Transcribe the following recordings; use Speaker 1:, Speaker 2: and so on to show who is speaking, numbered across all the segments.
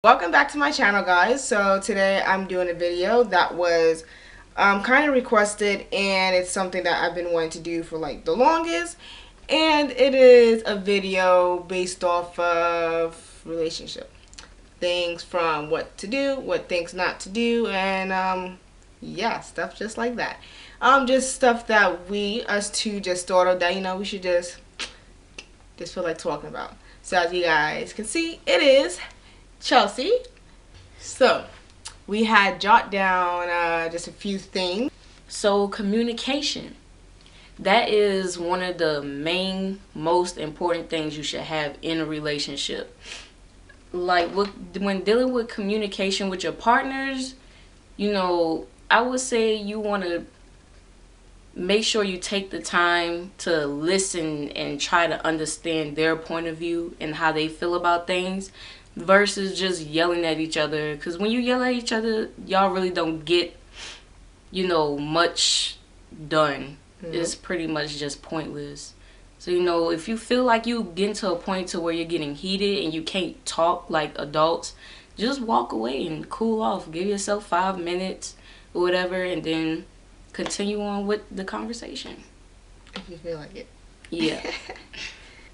Speaker 1: Welcome back to my channel, guys. So today I'm doing a video that was kind of requested, and it's something that I've been wanting to do for like the longest, and it is a video based off of relationship things, from what to do, what things not to do, and yeah, stuff just like that. Just stuff that us two just thought of that, we should just feel like talking about. So as you guys can see, it is Chelsea. So we had jot down just a few things.
Speaker 2: So communication, that is one of the most important things you should have in a relationship. Like when dealing with communication with your partners, I would say you want to make sure you take the time to listen and try to understand their point of view and how they feel about things, versus just yelling at each other. Because when you yell at each other, y'all really don't get, much done. It's pretty much just pointless. So, if you feel like you getting to a point to where you're getting heated and you can't talk like adults, just walk away and cool off. Give yourself 5 minutes or whatever, and then continue on with the conversation.
Speaker 1: If you feel like it.
Speaker 2: Yeah.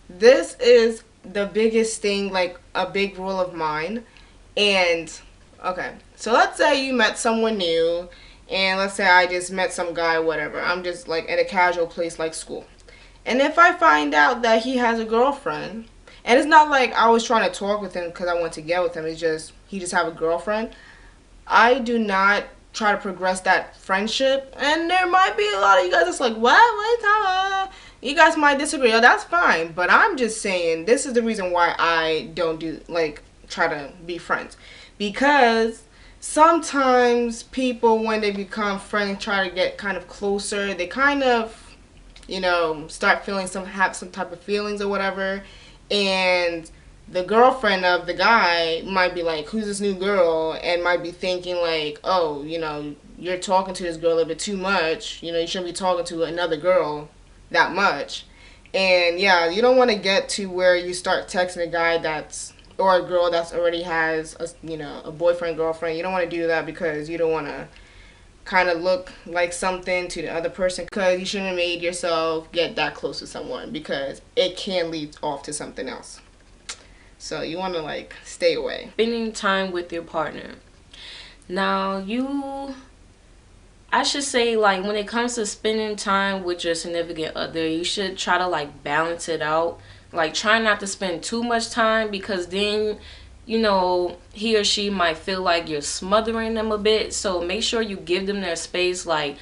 Speaker 1: This is the biggest thing, like a big rule of mine. And okay, so let's say you met someone new, and let's say I just met some guy, whatever. I'm just like at a casual place like school. And if I find out that he has a girlfriend, and it's not like I was trying to talk with him because I want to get with him, it's just he just have a girlfriend, I do not try to progress that friendship. And there might be a lot of you guys that's like, what you guys might disagree. Oh, that's fine. But I'm just saying, this is the reason why I don't try to be friends. Because sometimes people, when they become friends, try to get kind of closer, they kind of, start feeling have some type of feelings or whatever. And the girlfriend of the guy might be like, who's this new girl? And might be thinking like, oh, you're talking to this girl a little bit too much. You shouldn't be talking to another girl that much. And yeah, you don't want to get to where you start texting a guy or a girl that's already has a boyfriend, girlfriend. You don't want to do that, because you don't want to kind of look like something to the other person, because you shouldn't have made yourself get that close to someone, because it can lead off to something else. So you want to stay away.
Speaker 2: Spending time with your partner. Now I should say, when it comes to spending time with your significant other, you should try to balance it out. Try not to spend too much time, because then he or she might feel like you're smothering them a bit. So make sure you give them their space. Let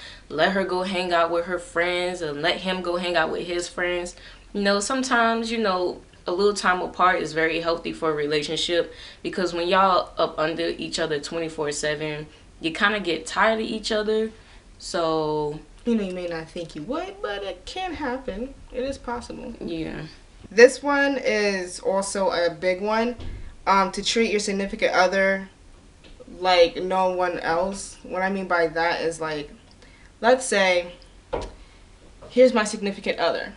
Speaker 2: her go hang out with her friends, and let him go hang out with his friends. Sometimes a little time apart is very healthy for a relationship, because when y'all up under each other 24/7, you kind of get tired of each other. So
Speaker 1: you may not think you would, but it can happen. It is possible.
Speaker 2: Yeah.
Speaker 1: This one is also a big one. To treat your significant other like no one else. What I mean by that is, let's say, here's my significant other.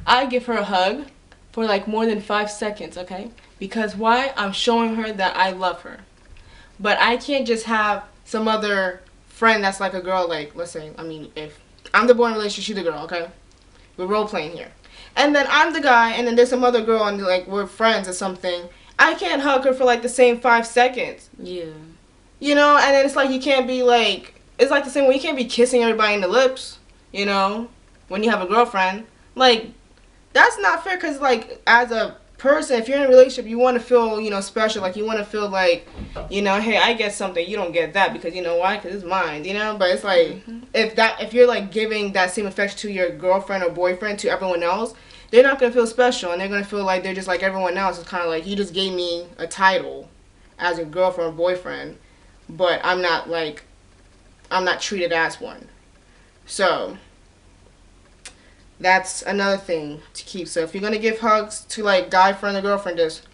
Speaker 1: I give her a hug for more than 5 seconds, okay? Because why? I'm showing her that I love her. But I can't just have some other friend that's like a girl, let's say, if I'm the boy in a relationship, she's the girl, okay? We're role playing here. And then I'm the guy, and then there's some other girl, and we're friends or something. I can't hug her for the same 5 seconds.
Speaker 2: Yeah.
Speaker 1: And then it's you can't be it's the same way you can't be kissing everybody in the lips, when you have a girlfriend. That's not fair, because as a person, if you're in a relationship, you want to feel special. You want to feel hey, I get something, you don't get that, because why? Because it's mine, but it's if you're giving that same affection to your girlfriend or boyfriend to everyone else, they're not going to feel special, and they're going to feel like they're just like everyone else. It's kind of you just gave me a title as a girlfriend or boyfriend, but I'm not treated as one. So that's another thing to keep. So if you're going to give hugs to guy friend or girlfriend, just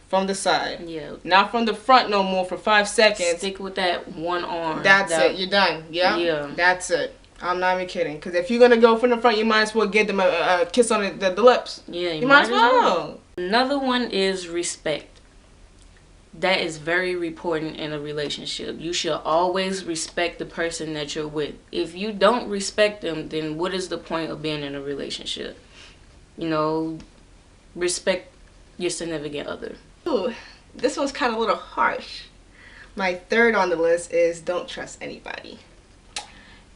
Speaker 1: from the side.
Speaker 2: Yeah.
Speaker 1: Not from the front no more for 5 seconds.
Speaker 2: Stick with that one arm.
Speaker 1: That's it. You're done. Yeah?
Speaker 2: Yeah.
Speaker 1: That's it. I'm not even kidding. Because if you're going to go from the front, you might as well give them a kiss on the lips.
Speaker 2: Yeah,
Speaker 1: you might as well.
Speaker 2: Another one is respect. That is very important in a relationship. You should always respect the person that you're with. If you don't respect them, then what is the point of being in a relationship? You know, respect your significant other.
Speaker 1: Ooh, this one's kind of a little harsh. My third on the list is don't trust anybody.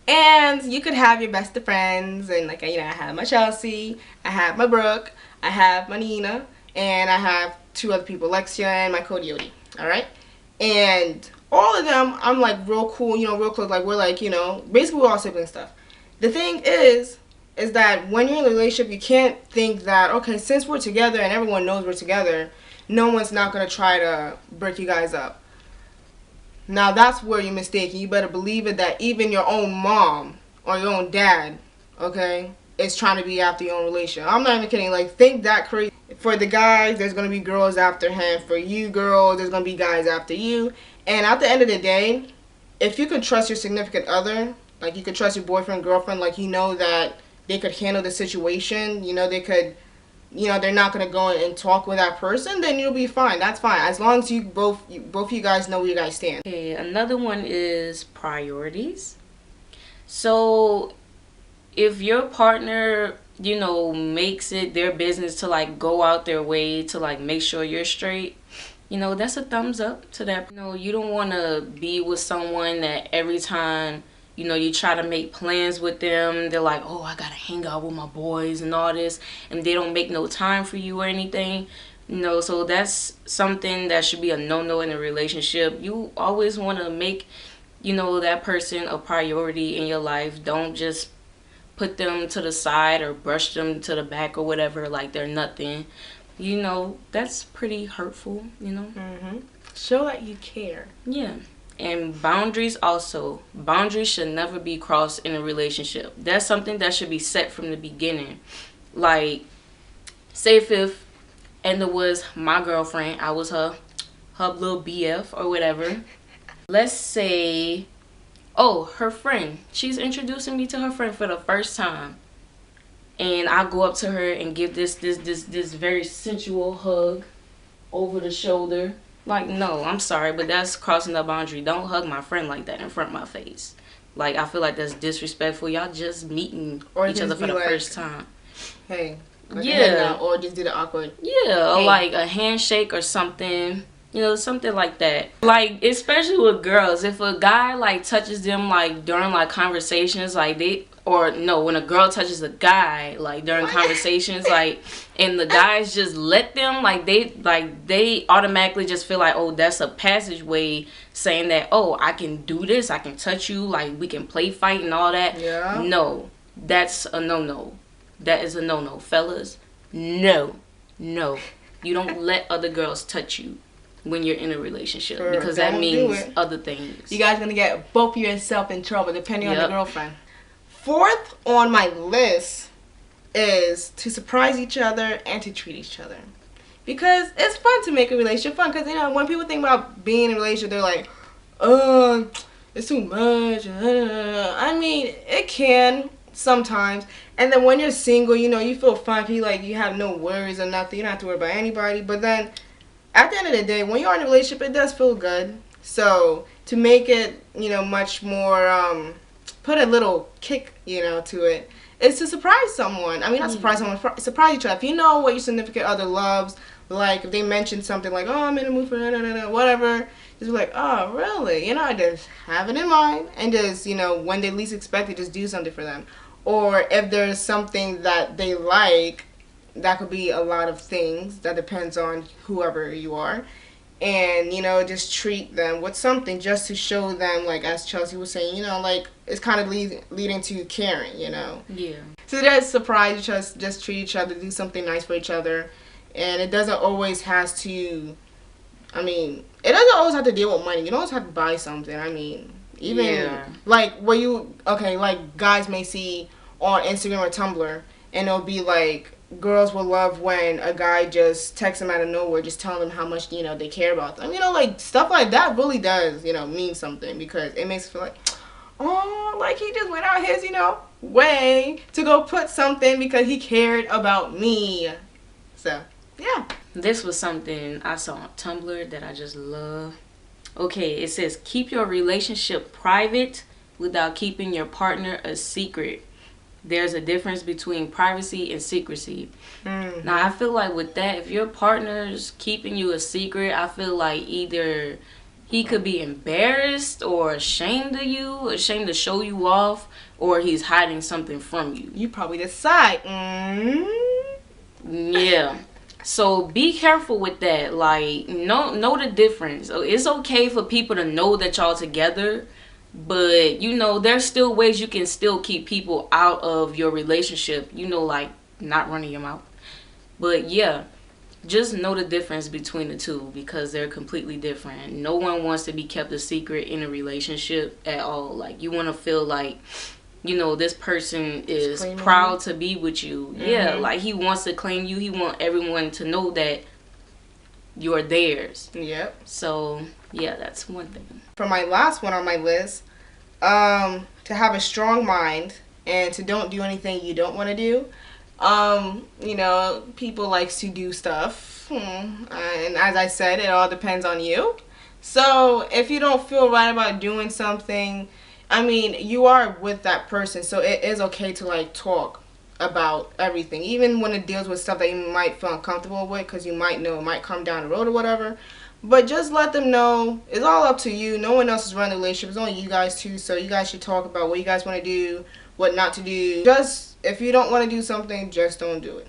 Speaker 1: And you could have your best of friends, and like, you know, I have my Chelsea, I have my Brooke, I have my Nina, and I have two other people, Lexia and my Coyote. All right, and all of them, I'm like real cool, you know, real close. Like we're like, you know, basically we're all sibling stuff. The thing is that when you're in a relationship, you can't think that okay, since we're together and everyone knows we're together, no one's not gonna try to break you guys up. Now that's where you're mistaken. You better believe it that even your own mom or your own dad, okay, is trying to be after your own relationship. I'm not even kidding. Like, think that crazy. For the guys, there's going to be girls after him. For you girls, there's going to be guys after you. And at the end of the day, if you can trust your significant other, like you could trust your boyfriend, girlfriend, like you know that they could handle the situation, you know they could, you know, they're not going to go and talk with that person, then you'll be fine. That's fine. As long as you both of you guys know where you guys stand.
Speaker 2: Okay, another one is priorities. So if your partner, you know, makes it their business to like go out their way to like make sure you're straight, you know, that's a thumbs up to that. You know, you don't want to be with someone that every time, you know, you try to make plans with them, they're like, oh, I gotta hang out with my boys and all this, and they don't make no time for you or anything. You know, so that's something that should be a no-no in a relationship. You always want to make, you know, that person a priority in your life. Don't just put them to the side or brush them to the back or whatever like they're nothing. You know, that's pretty hurtful, you know.
Speaker 1: Show that you care.
Speaker 2: Yeah. And boundaries also. Boundaries should never be crossed in a relationship. That's something that should be set from the beginning. Like, say if Edna was my girlfriend, I was her little BF or whatever. Let's say, oh, her friend. She's introducing me to her friend for the first time. And I go up to her and give this very sensual hug over the shoulder. Like, no, I'm sorry, but that's crossing the boundary. Don't hug my friend like that in front of my face. Like, I feel like that's disrespectful. Y'all just meeting each other for the first time.
Speaker 1: Hey. Like
Speaker 2: yeah.
Speaker 1: Or just do the awkward.
Speaker 2: Yeah, or like a handshake or something. You know, something like that. Like, especially with girls, if a guy like touches them like during like conversations, like they, or no, when a girl touches a guy like during conversations, like, and the guys just let them, like they automatically just feel like, oh, that's a passageway saying that, oh, I can do this, I can touch you, like we can play fight and all that.
Speaker 1: Yeah.
Speaker 2: No, that's a no-no. That is a no-no, fellas. No. You don't let other girls touch you when you're in a relationship, because that means other things.
Speaker 1: You guys gonna get both of yourself in trouble depending on the girlfriend. Fourth on my list is to surprise each other and to treat each other, because it's fun to make a relationship fun. Because you know, when people think about being in a relationship, they're like, oh, it's too much. I mean, it can sometimes. And then when you're single, you know, you feel fun. You have no worries or nothing. You don't have to worry about anybody. But then at the end of the day, when you're in a relationship, it does feel good. So to make it, you know, much more, put a little kick, you know, to it, is to surprise someone. I mean, not surprise someone, surprise each other. If you know what your significant other loves, like if they mention something like, oh, I'm in the mood for whatever, just be like, oh, really? You know, I just have it in mind, and just, you know, when they least expect it, just do something for them. Or if there's something that they like, that could be a lot of things. That depends on whoever you are. And, you know, just treat them with something just to show them, like, as Chelsea was saying, you know, like, it's kind of leading to caring, you know.
Speaker 2: Yeah.
Speaker 1: So just surprise each other, just treat each other, do something nice for each other. And it doesn't always have to, I mean, it doesn't always have to deal with money. You don't always have to buy something. I mean, even, like, where you, okay, like, guys may see on Instagram or Tumblr, and it'll be, like, girls will love when a guy just texts them out of nowhere, just telling them how much, you know, they care about them. You know, like, stuff like that really does, you know, mean something, because it makes it feel like, oh, like, he just went out his, you know, way to go put something because he cared about me. So, yeah.
Speaker 2: This was something I saw on Tumblr that I just love. Okay, it says keep your relationship private without keeping your partner a secret. There's a difference between privacy and secrecy.
Speaker 1: Mm-hmm.
Speaker 2: Now, I feel like with that, if your partner's keeping you a secret, I feel like either he could be embarrassed or ashamed of you, ashamed to show you off, or he's hiding something from you.
Speaker 1: You probably decide.
Speaker 2: Yeah. So be careful with that. Like, know the difference. It's okay for people to know that y'all together, but there's still ways you can still keep people out of your relationship. Like not running your mouth. But yeah, just know the difference between the two because they're completely different. No one wants to be kept a secret in a relationship at all. Like you want to feel like this person is proud to be with you. Mm-hmm. Yeah, like he wants to claim you. He wants everyone to know that you're theirs.
Speaker 1: Yep.
Speaker 2: So, yeah, that's one thing.
Speaker 1: For my last one on my list, to have a strong mind and to don't do anything you don't want to do. People likes to do stuff. And as I said, it all depends on you. So, if you don't feel right about doing something, you are with that person, so it is okay to like talk about everything, even when it deals with stuff that you might feel uncomfortable with, because you might know it might come down the road or whatever. But just let them know it's all up to you. No one else is running the relationship. It's only you guys two, so you guys should talk about what you guys want to do, what not to do. Just if you don't want to do something, just don't do it.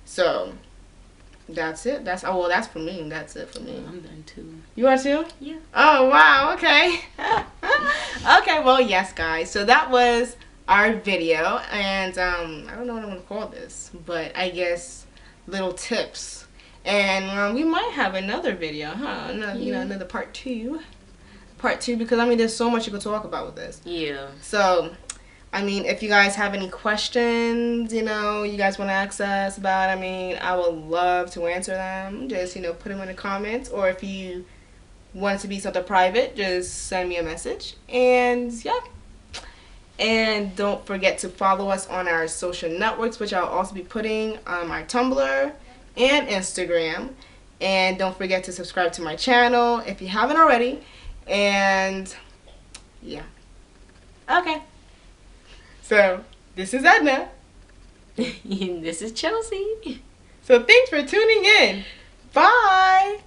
Speaker 1: So that's it. That's for me. That's it for me.
Speaker 2: I'm done too.
Speaker 1: You are too?
Speaker 2: Yeah.
Speaker 1: Oh wow. Okay. Okay. Well, yes, guys. So that was our video, and I don't know what I'm gonna call this, but I guess little tips. And we might have another video, huh? Another part two, because there's so much you could talk about with this.
Speaker 2: Yeah.
Speaker 1: So, if you guys have any questions, you guys want to ask us about, I would love to answer them. Just, put them in the comments. Or if you want it to be something private, just send me a message. And, yeah. And don't forget to follow us on our social networks, which I'll also be putting on my Tumblr and Instagram. And don't forget to subscribe to my channel if you haven't already. And, yeah. Okay. So, this is Edna.
Speaker 2: This is Chelsea.
Speaker 1: So, thanks for tuning in. Bye.